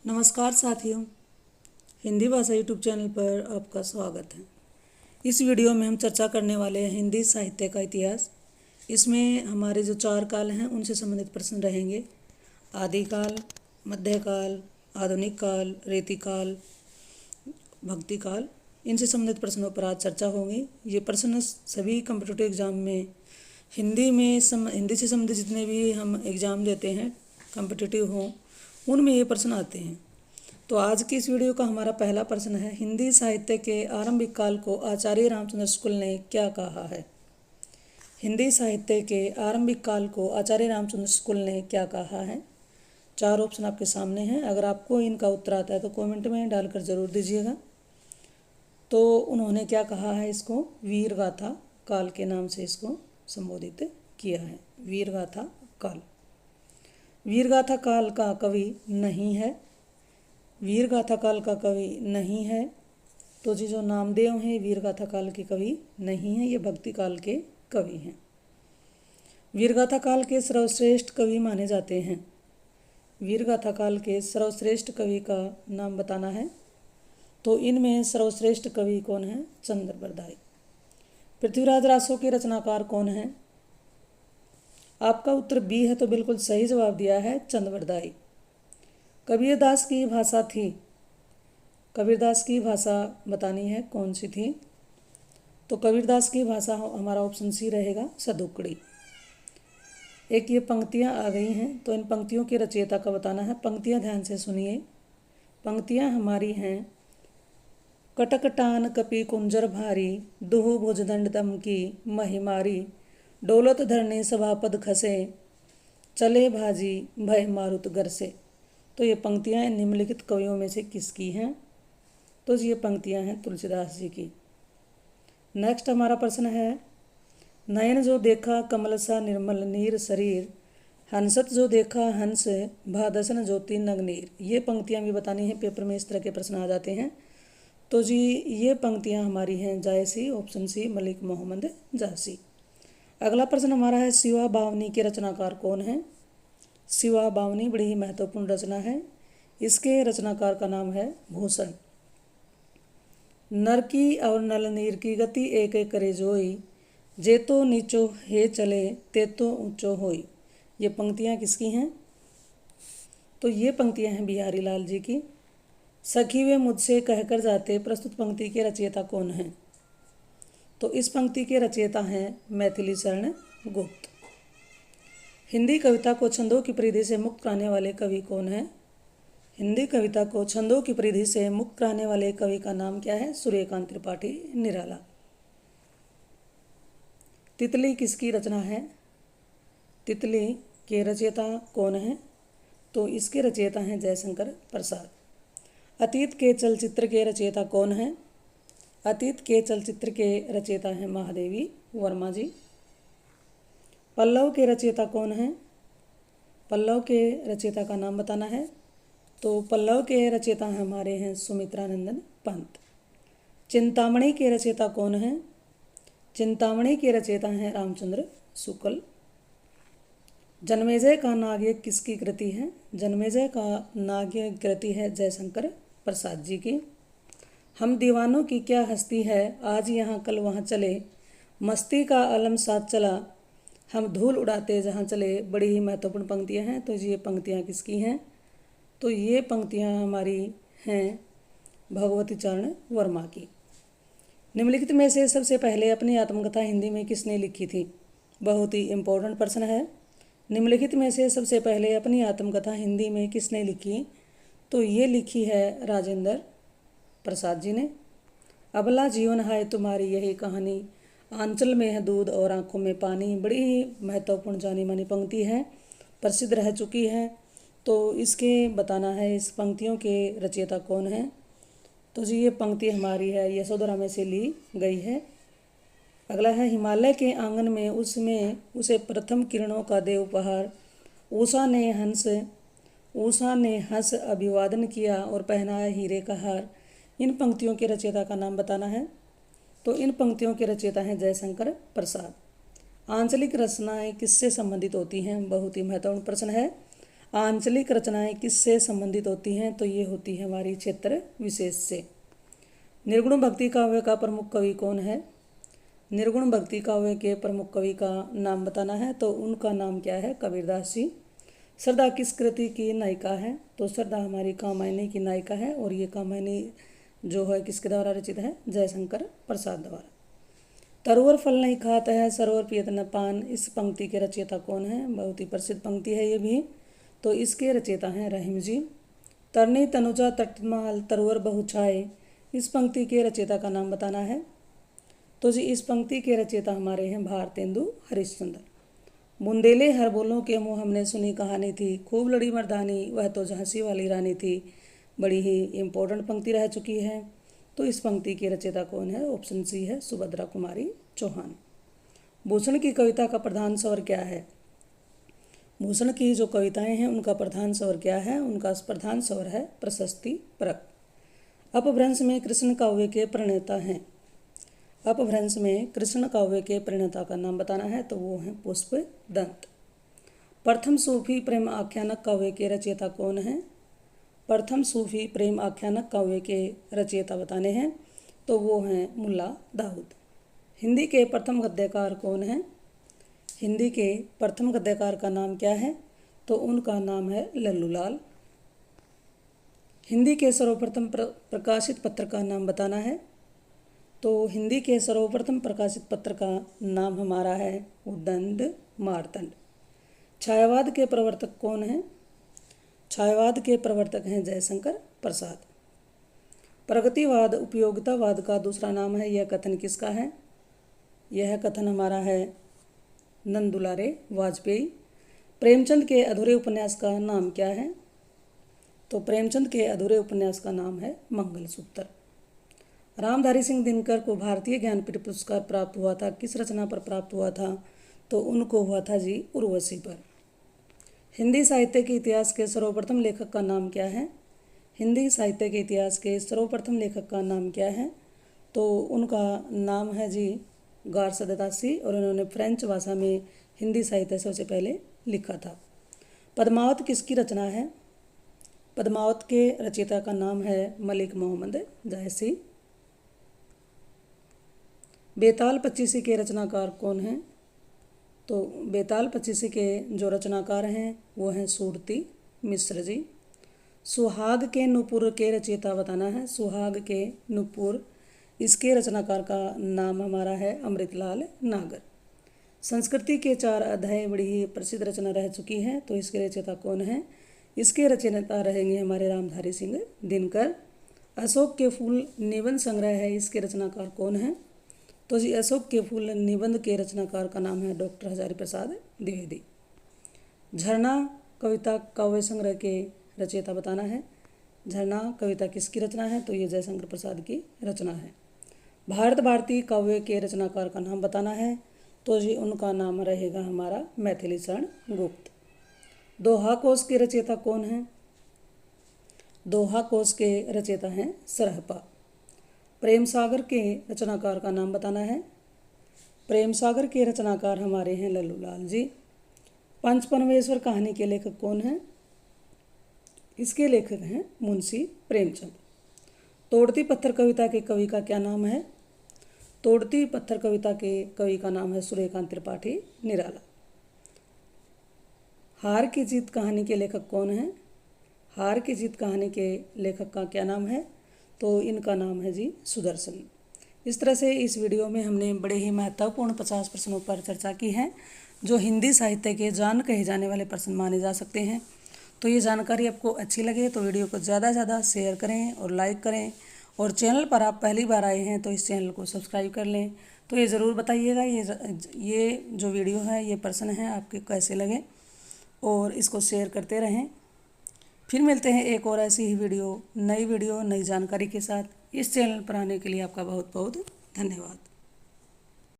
नमस्कार साथियों, हिंदी भाषा यूट्यूब चैनल पर आपका स्वागत है। इस वीडियो में हम चर्चा करने वाले हैं हिंदी साहित्य का इतिहास। इसमें हमारे जो 4 काल हैं उनसे संबंधित प्रश्न रहेंगे। आदिकाल, मध्यकाल, आधुनिक काल, रेतिकाल, भक्ति काल, इनसे संबंधित प्रश्नों पर आज चर्चा होगी। ये प्रश्न सभी कम्पिटिटिव एग्जाम में हिंदी से संबंधित जितने भी हम एग्ज़ाम देते हैं कम्पिटिटिव हों उनमें ये प्रश्न आते हैं। तो आज की इस वीडियो का हमारा पहला प्रश्न है, हिंदी साहित्य के आरंभिक काल को आचार्य रामचंद्र शुक्ल ने क्या कहा है। हिंदी साहित्य के आरंभिक काल को आचार्य रामचंद्र शुक्ल ने क्या कहा है। 4 ऑप्शन आपके सामने हैं। अगर आपको इनका उत्तर आता है तो कमेंट में डालकर ज़रूर दीजिएगा। तो उन्होंने क्या कहा है, इसको वीर गाथा काल के नाम से इसको संबोधित किया है। वीर गाथा काल। वीर गाथा काल का कवि नहीं है। वीर गाथा काल का कवि नहीं है। तो जी जो नामदेव हैं वीर गाथा काल के कवि नहीं हैं, ये भक्ति काल के कवि हैं। वीर गाथा काल के सर्वश्रेष्ठ कवि माने जाते हैं। वीर गाथा काल के सर्वश्रेष्ठ कवि का नाम बताना है। तो इनमें सर्वश्रेष्ठ कवि कौन है? चंद्रबरदाई। पृथ्वीराज रासो के रचनाकार कौन है? आपका उत्तर बी है, तो बिल्कुल सही जवाब दिया है, चंद्रबरदाई। कबीरदास की भाषा थी। कबीरदास की भाषा बतानी है कौन सी थी। तो कबीरदास की भाषा हमारा ऑप्शन सी रहेगा, सदुकड़ी। एक ये पंक्तियाँ आ गई हैं, तो इन पंक्तियों के रचयिता का बताना है। पंक्तियाँ ध्यान से सुनिए। पंक्तियाँ हमारी हैं, कटकटान कपि कुंजर भारी, दुहु भुजदंड दम की महिमारी, डोलत धरने सभापद खसे, चले भाजी भय मारुत घर से। तो ये पंक्तियाँ निम्नलिखित कवियों में से किसकी हैं? तो ये पंक्तियाँ हैं तुलसीदास जी की। नेक्स्ट हमारा प्रश्न है, नयन जो देखा कमल सा निर्मल नीर शरीर, हंसत जो देखा हंस भादसन ज्योति नगनीर। ये पंक्तियाँ भी बतानी है, पेपर में इस तरह के प्रश्न आ जाते हैं। तो जी ये पंक्तियाँ हमारी हैं जायसी, ऑप्शन सी मलिक मोहम्मद जायसी। अगला प्रश्न हमारा है, शिवा बावनी के रचनाकार कौन है? शिवा बावनी बड़ी ही महत्वपूर्ण रचना है। इसके रचनाकार का नाम है भूषण। नर की और नल नीर की गति एक एक करे जोई, जे तो नीचो हे चले ते तो ऊंचो होई। ये पंक्तियाँ किसकी हैं? तो ये पंक्तियाँ हैं बिहारी लाल जी की। सखी वे मुझसे कहकर जाते, प्रस्तुत पंक्ति के रचयिता कौन हैं? तो इस पंक्ति के रचयिता हैं मैथिली शरण गुप्त। हिंदी कविता को छंदों की परिधि से मुक्त कराने वाले कवि कौन है? हिंदी कविता को छंदों की परिधि से मुक्त कराने वाले कवि का नाम क्या है? सूर्यकांत त्रिपाठी निराला। तितली किसकी रचना है? तितली के रचयिता कौन है? तो इसके रचयिता हैं जयशंकर प्रसाद। अतीत के चलचित्र के रचयिता कौन है? अतीत के चलचित्र के रचयिता हैं महादेवी वर्मा जी। पल्लव के रचयिता कौन है? पल्लव के रचयिता का नाम बताना है। तो पल्लव के रचयिता हमारे हैं सुमित्रानंदन पंत। चिंतामणि के रचयिता कौन है? चिंतामणि के रचयिता हैं रामचंद्र शुक्ल। जन्मेजय का नाग्य किसकी कृति है? जन्मेजय का नाग्य कृति है जयशंकर प्रसाद जी की। हम दीवानों की क्या हस्ती है, आज यहाँ कल वहाँ चले, मस्ती का आलम साथ चला, हम धूल उड़ाते जहाँ चले। बड़ी ही महत्वपूर्ण पंक्तियाँ हैं। तो ये पंक्तियाँ किसकी हैं? तो ये पंक्तियाँ हमारी हैं भगवती चरण वर्मा की। निम्नलिखित में से सबसे पहले अपनी आत्मकथा हिंदी में किसने लिखी थी? बहुत ही इम्पोर्टेंट प्रश्न है। निम्नलिखित में से सबसे पहले अपनी आत्मकथा हिंदी में किसने लिखी? तो ये लिखी है राजेंद्र प्रसाद जी ने। अबला जीवन है तुम्हारी यही कहानी, आंचल में है दूध और आंखों में पानी। बड़ी ही महत्वपूर्ण जानी मानी पंक्ति है, प्रसिद्ध रह चुकी है। तो इसके बताना है इस पंक्तियों के रचयिता कौन है। तो जी ये पंक्ति हमारी है यशोधरा में से ली गई है। अगला है, हिमालय के आंगन में उसमें उसे प्रथम किरणों का दे उपहार, उषा ने हंस अभिवादन किया और पहनाया हीरे का हार। इन पंक्तियों के रचयिता का नाम बताना है। तो इन पंक्तियों के रचयिता हैं जयशंकर प्रसाद। आंचलिक रचनाएं किससे संबंधित होती हैं? बहुत ही महत्वपूर्ण प्रश्न है। आंचलिक रचनाएं किससे संबंधित होती हैं? तो ये होती है हमारी क्षेत्र विशेष से। निर्गुण भक्ति काव्य का प्रमुख कवि कौन है? निर्गुण भक्ति काव्य के प्रमुख कवि का नाम बताना है, तो उनका नाम क्या है? कबीरदास जी। श्रद्धा किस कृति की नायिका है? तो श्रद्धा हमारी कामायनी की नायिका है, और ये कामायनी जो है किसके द्वारा रचित है? जयशंकर प्रसाद द्वारा। तरुवर फल नहीं खाता है, सरोवर पियत न पान, इस पंक्ति के रचयिता कौन है? बहुत ही प्रसिद्ध पंक्ति है ये भी, तो इसके रचयिता हैं रहीम जी। तरनी तनुजा तटमाल तरुवर बहु छाए, इस पंक्ति के रचयिता का नाम बताना है। तो जी इस पंक्ति के रचयिता हमारे हैं भारतेंदु हरिश्चंद्र। बुंदेले हर बोलों के मुँह हमने सुनी कहानी थी, खूब लड़ी मर्दानी वह तो झांसी वाली रानी थी, बड़ी ही इम्पोर्टेंट पंक्ति रह चुकी है। तो इस पंक्ति की रचयिता कौन है? ऑप्शन सी है सुभद्रा कुमारी चौहान। भूषण की कविता का प्रधान स्वर क्या है? भूषण की जो कविताएं हैं उनका प्रधान स्वर क्या है? उनका प्रधान स्वर है प्रशस्ति परक। अपभ्रंश में कृष्ण काव्य के प्रणेता हैं। अपभ्रंश में कृष्ण काव्य के प्रणेता का नाम बताना है, तो वो हैं पुष्पदंत। प्रथम सूफी प्रेम आख्यानक काव्य के रचयिता कौन है? प्रथम सूफी प्रेम आख्यानक काव्य के रचयिता बताने हैं, तो वो हैं मुल्ला दाऊद। हिंदी के प्रथम गद्यकार कौन हैं? हिंदी के प्रथम गद्यकार का नाम क्या है? तो उनका नाम है लल्लूलाल। हिंदी के सर्वप्रथम प्रकाशित पत्र का नाम बताना है, तो हिंदी के सर्वप्रथम प्रकाशित पत्र का नाम हमारा है उद्दंड मार्तंड। छायावाद के प्रवर्तक कौन हैं? छायावाद के प्रवर्तक हैं जयशंकर प्रसाद। प्रगतिवाद उपयोगितावाद का दूसरा नाम है, यह कथन किसका है? यह कथन हमारा है नंद दुलारे वाजपेयी। प्रेमचंद के अधूरे उपन्यास का नाम क्या है? तो प्रेमचंद के अधूरे उपन्यास का नाम है मंगलसूत्र। रामधारी सिंह दिनकर को भारतीय ज्ञानपीठ पुरस्कार प्राप्त हुआ था, किस रचना पर प्राप्त हुआ था? तो उनको हुआ था जी उर्वशी पर। हिंदी साहित्य के इतिहास के सर्वप्रथम लेखक का नाम क्या है? हिंदी साहित्य के इतिहास के सर्वप्रथम लेखक का नाम क्या है? तो उनका नाम है जी गार्सद दासी, और उन्होंने फ्रेंच भाषा में हिंदी साहित्य सबसे पहले लिखा था। पद्मावत किसकी रचना है? पद्मावत के रचयिता का नाम है मलिक मोहम्मद जायसी। बेताल पच्चीसी के रचनाकार कौन हैं? तो बेताल पच्चीसी के जो रचनाकार हैं वो हैं सूरती मिश्र जी। सुहाग के नुपुर के रचयिता बताना है। सुहाग के नुपुर, इसके रचनाकार का नाम हमारा है अमृतलाल नागर। संस्कृति के 4 अध्याय बड़ी ही प्रसिद्ध रचना रह चुकी हैं, तो इसके रचयिता कौन है? इसके रचयिता रहेंगे हमारे रामधारी सिंह दिनकर। अशोक के फूल निबंध संग्रह है, इसके रचनाकार कौन है? तो जी अशोक के फूल निबंध के रचनाकार का नाम है डॉक्टर हजारी प्रसाद द्विवेदी। झरना कविता काव्य संग्रह के रचयिता बताना है। झरना कविता किसकी रचना है? तो ये जयशंकर प्रसाद की रचना है। भारत भारती काव्य के रचनाकार का नाम बताना है, तो जी उनका नाम रहेगा हमारा मैथिली शरण गुप्त। दोहा कोश के रचयिता कौन हैं? दोहा कोश के रचयिता हैं सरहपा। प्रेम सागर के रचनाकार का नाम बताना है। प्रेम सागर के रचनाकार हमारे हैं लल्लूलाल जी। पंचपरमेश्वर कहानी के लेखक कौन हैं? इसके लेखक हैं मुंशी प्रेमचंद। तोड़ती पत्थर कविता के कवि का क्या नाम है? तोड़ती पत्थर कविता के कवि का नाम है सूर्यकांत त्रिपाठी निराला। हार की जीत कहानी के लेखक कौन हैं? हार की जीत कहानी के लेखक का क्या नाम है? तो इनका नाम है जी सुदर्शन। इस तरह से इस वीडियो में हमने बड़े ही महत्वपूर्ण 50 प्रश्नों पर चर्चा की है, जो हिंदी साहित्य के जान कहे जाने वाले प्रश्न माने जा सकते हैं। तो ये जानकारी आपको अच्छी लगे तो वीडियो को ज़्यादा से ज़्यादा शेयर करें और लाइक करें, और चैनल पर आप पहली बार आए हैं तो इस चैनल को सब्सक्राइब कर लें। तो ये ज़रूर बताइएगा ये जो वीडियो है, ये प्रश्न है आपके कैसे लगे, और इसको शेयर करते रहें। फिर मिलते हैं एक और ऐसी ही वीडियो, नई जानकारी के साथ। इस चैनल पर आने के लिए आपका बहुत बहुत धन्यवाद।